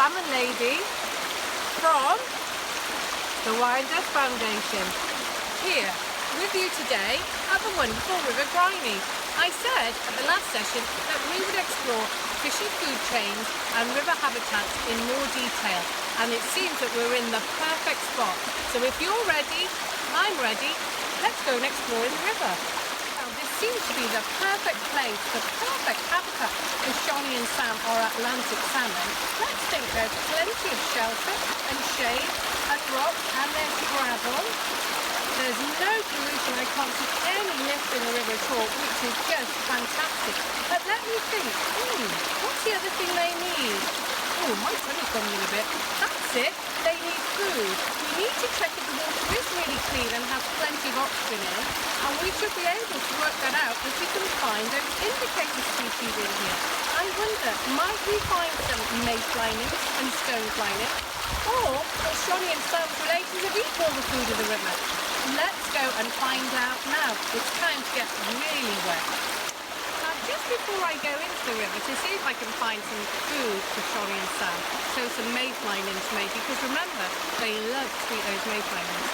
Salmon Lady from the Wyandotte Foundation, here with you today at the wonderful River Grynie. I said at the last session that we would explore fishy food chains and river habitats in more detail, and it seems that we're in the perfect spot. So if you're ready, I'm ready, let's go and explore the river. Now this seems to be the perfect place, the perfect habitat for Shonny and Sam, or Atlantic salmon. Let's think there's plenty of shelter and shade and rock, and there's gravel. There's no pollution, I can't see any lift in the river at all, which is just fantastic. But let me think, what's the other thing they need? Oh, my tummy's grumbling a bit. That's it, they need food. We need to check if the water is really clean and has plenty of oxygen in, and we should be able to work that out if we can find those indicator species in here. I wonder, might we find some mayfly nymphs and stonefly nymphs, or will Shonny and Sam's relations have eaten all the food of the river? Let's go and find out now. It's time to get really wet. Now, just before I go into the river to see if I can find some food for Shonny and Sam, so some mayfly nymphs maybe, because remember, they love to eat those mayfly nymphs.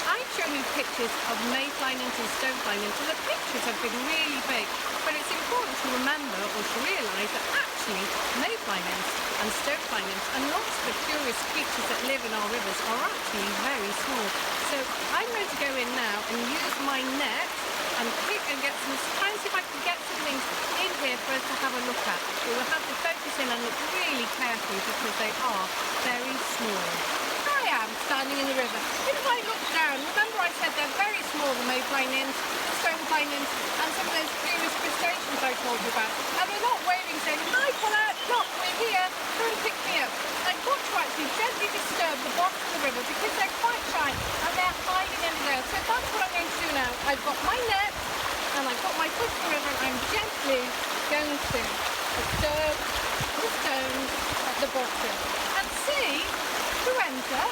I've shown you pictures of mayfly nymphs and stonefly nymphs, and the pictures have been really big, but it's important to remember or to realise that actually mayfly nymphs and stonefly nymphs and lots of the curious creatures that live in our rivers are actually very small. So I'm going to go in now and use my net and pick and get some, try and see if I can get some things in here for us to have a look at. We will have to focus in and look really carefully because they are very small. Here I am standing in the river. If I look down, remember I said they're very small, the mayfly nymphs, stonefly nymphs, and some of those curious crustaceans I told you about. And they're not waving saying, "Hi, pull out, look, we're here, come and pick me up." I've got to actually gently disturb the bottom of the river because they're quite shy and they're hiding in there. So that's what I'm going to do now. I've got my net and I've got my foot in the river, and I'm gently going to disturb the stones at the bottom and see who enter,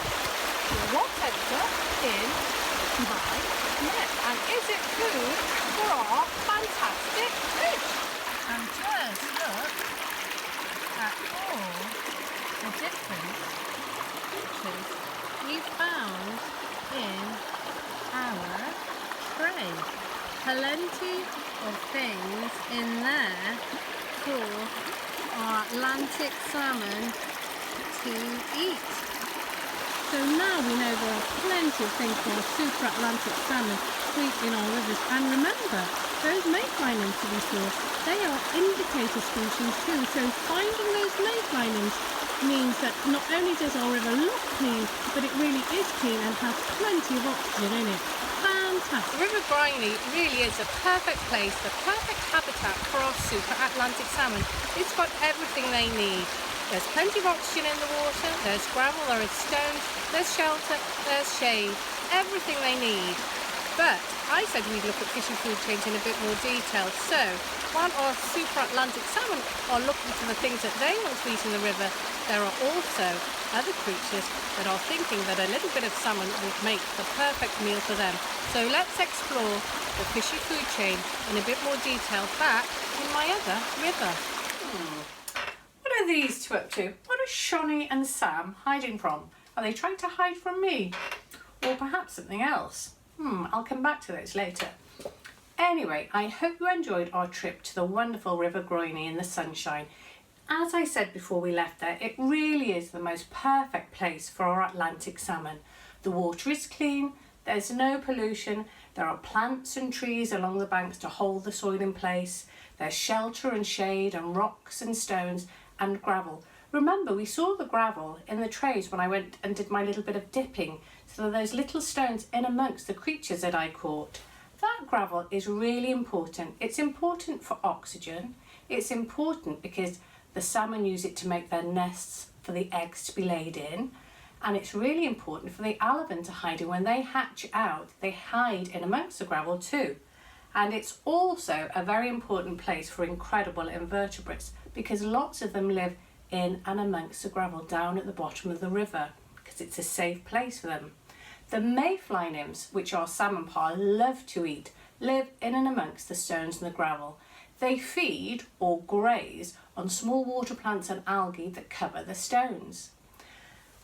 what enter in my net. And is it food for our fantastic fish? And just look at all the different creatures we found in our tray. Plenty of things in there for our Atlantic salmon to eat. So now we know there are plenty of things for our super Atlantic salmon to eat in our rivers. And remember, those mayfly nymphs that we saw, they are indicator species too. So finding those mayfly nymphs means that not only does our river look clean, but it really is clean and has plenty of oxygen in it. Fantastic. River Grynie really is a perfect place, the perfect habitat for our super Atlantic salmon. It's got everything they need. There's plenty of oxygen in the water, there's gravel, there is stones, there's shelter, there's shade, everything they need. But I said we'd look at fishy food chains in a bit more detail. So while our super Atlantic salmon are looking for the things that they want to eat in the river, there are also other creatures that are thinking that a little bit of salmon would make the perfect meal for them. So let's explore the fishy food chain in a bit more detail back in my other river. What are these two up to? What are Shonny and Sam hiding from? Are they trying to hide from me? Or perhaps something else? I'll come back to those later. Anyway, I hope you enjoyed our trip to the wonderful River Grynie in the sunshine. As I said before we left there, it really is the most perfect place for our Atlantic salmon. The water is clean, there's no pollution, there are plants and trees along the banks to hold the soil in place, there's shelter and shade and rocks and stones and gravel. Remember, we saw the gravel in the trays when I went and did my little bit of dipping, so those little stones in amongst the creatures that I caught. That gravel is really important. It's important for oxygen. It's important because the salmon use it to make their nests for the eggs to be laid in. And it's really important for the alavan to hide in. When they hatch out, they hide in amongst the gravel too. And it's also a very important place for incredible invertebrates because lots of them live in and amongst the gravel down at the bottom of the river because it's a safe place for them. The mayfly nymphs, which our salmon pa love to eat, live in and amongst the stones and the gravel. They feed or graze on small water plants and algae that cover the stones.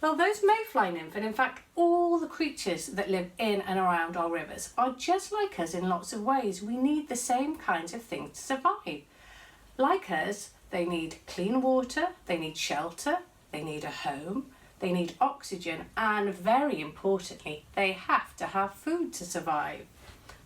Well, those mayfly nymph, and in fact all the creatures that live in and around our rivers, are just like us in lots of ways. We need the same kinds of things to survive. Like us, they need clean water, they need shelter, they need a home, they need oxygen, and very importantly, they have to have food to survive.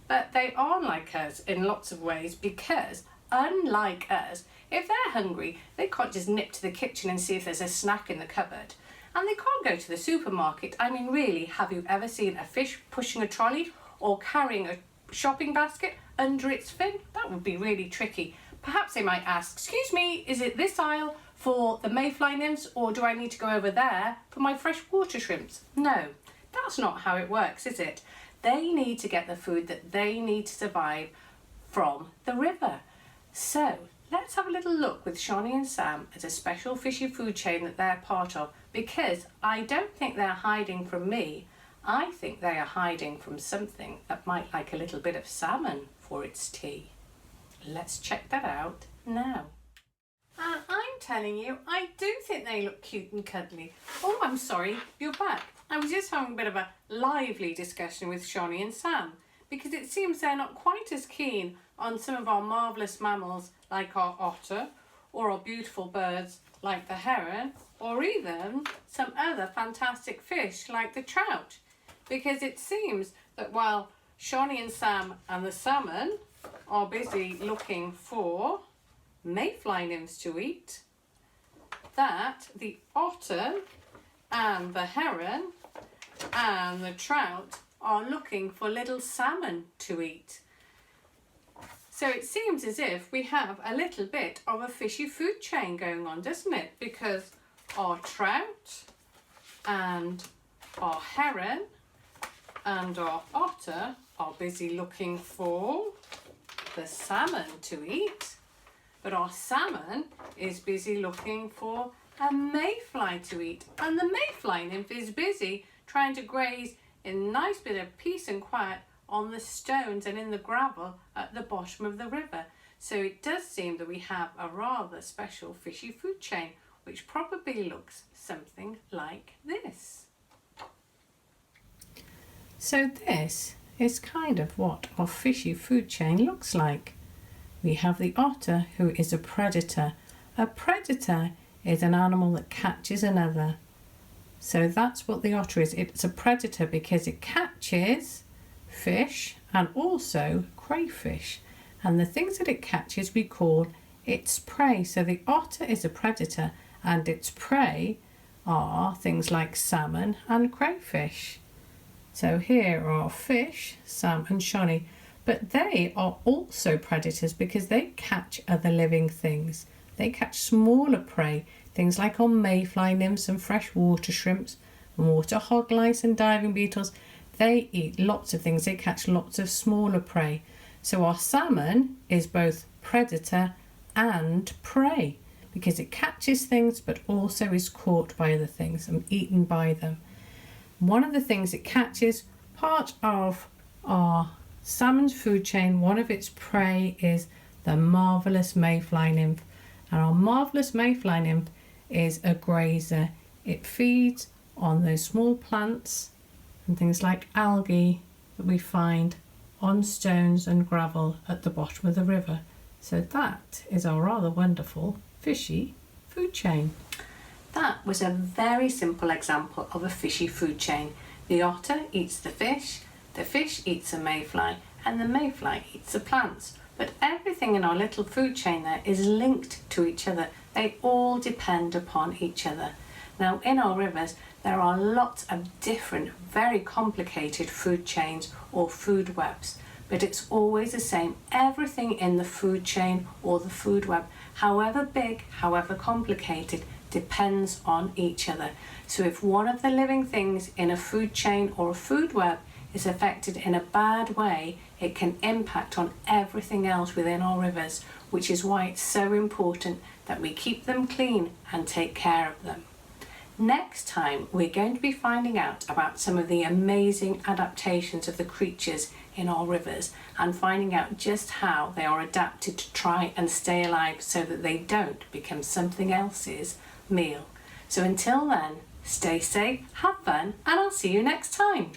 But they are like us in lots of ways because, unlike us, if they're hungry, they can't just nip to the kitchen and see if there's a snack in the cupboard. And they can't go to the supermarket. I mean, really, have you ever seen a fish pushing a trolley or carrying a shopping basket under its fin? That would be really tricky. Perhaps they might ask, excuse me, is it this aisle for the mayfly nymphs, or do I need to go over there for my freshwater shrimps? No, that's not how it works, is it? They need to get the food that they need to survive from the river. So let's have a little look with Shani and Sam at a special fishy food chain that they're part of, because I don't think they're hiding from me. I think they are hiding from something that might like a little bit of salmon for its tea. Let's check that out now. And I'm telling you, I do think they look cute and cuddly. Oh, I'm sorry, you're back. I was just having a bit of a lively discussion with Shani and Sam, because it seems they're not quite as keen on some of our marvellous mammals like our otter, or our beautiful birds like the heron, or even some other fantastic fish like the trout. Because it seems that while Shani and Sam and the salmon are busy looking for mayfly nymphs to eat, that the otter and the heron and the trout are looking for little salmon to eat. So it seems as if we have a little bit of a fishy food chain going on, doesn't it? Because our trout and our heron and our otter are busy looking for the salmon to eat, but our salmon is busy looking for a mayfly to eat, and the mayfly nymph is busy trying to graze in a nice bit of peace and quiet on the stones and in the gravel at the bottom of the river. So it does seem that we have a rather special fishy food chain, which probably looks something like this. So this is kind of what our fishy food chain looks like. We have the otter, who is a predator. A predator is an animal that catches another. So that's what the otter is. It's a predator because it catches fish and also crayfish. And the things that it catches we call its prey. So the otter is a predator and its prey are things like salmon and crayfish. So here are fish, Sam and Shani, but they are also predators because they catch other living things. They catch smaller prey, things like our mayfly nymphs and freshwater shrimps, and water hog lice and diving beetles. They eat lots of things. They catch lots of smaller prey. So our salmon is both predator and prey because it catches things but also is caught by other things and eaten by them. One of the things it catches, part of our salmon's food chain, one of its prey is the marvellous mayfly nymph. And our marvellous mayfly nymph is a grazer. It feeds on those small plants and things like algae that we find on stones and gravel at the bottom of the river. So that is our rather wonderful fishy food chain. That was a very simple example of a fishy food chain. The otter eats the fish eats the mayfly, and the mayfly eats the plants. But everything in our little food chain there is linked to each other. They all depend upon each other. Now in our rivers there are lots of different, very complicated food chains or food webs, but it's always the same. Everything in the food chain or the food web, however big, however complicated, depends on each other. So if one of the living things in a food chain or a food web is affected in a bad way, it can impact on everything else within our rivers, which is why it's so important that we keep them clean and take care of them. Next time, we're going to be finding out about some of the amazing adaptations of the creatures in our rivers and finding out just how they are adapted to try and stay alive so that they don't become something else's meal. So until then, stay safe, have fun, and I'll see you next time.